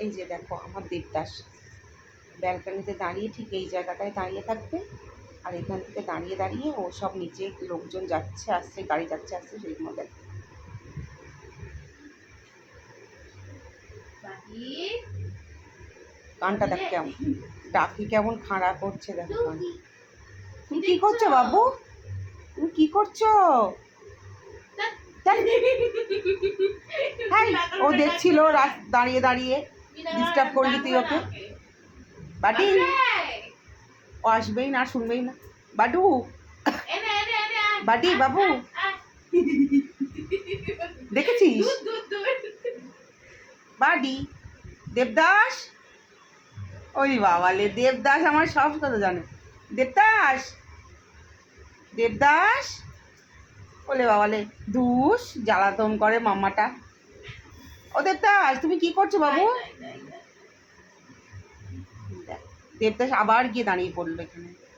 এই যে দেখো আমার দেবদাস ব্যালকনিতে দাঁড়িয়ে ঠিক এই জায়গাটায় দাঁড়িয়ে থাকবে, আর এখান থেকে দাঁড়িয়ে দাঁড়িয়ে ও সব নিচে লোকজন যাচ্ছে আসছে, গাড়ি যাচ্ছে আসছে সেই মধ্যে কানটা দেখ কেমন ডাকি, কেমন খাড়া করছে দেখো কান। তুমি কি করছো বাবু? তুমি কি করছো? ও দেখছিল দাঁড়িয়ে দাঁড়িয়ে, ডিস্টার্ব করলি তুই ওকে। বাটি ও আসবেই না, শুনবেই না। বাডু বাটি বাবু দেখেছিস? বাডি দেবদাস, ওই বাবালে দেবদাস আমার সব কথা জানে। দেবদাস দেবদাস ওলে বাবালে দুষ জ্বালাতন করে মাম্মাটা। ও দেবদাস তুমি কি করছো বাবু? দেবদাস আবার গিয়ে দাঁড়িয়ে পড়লো এখানে।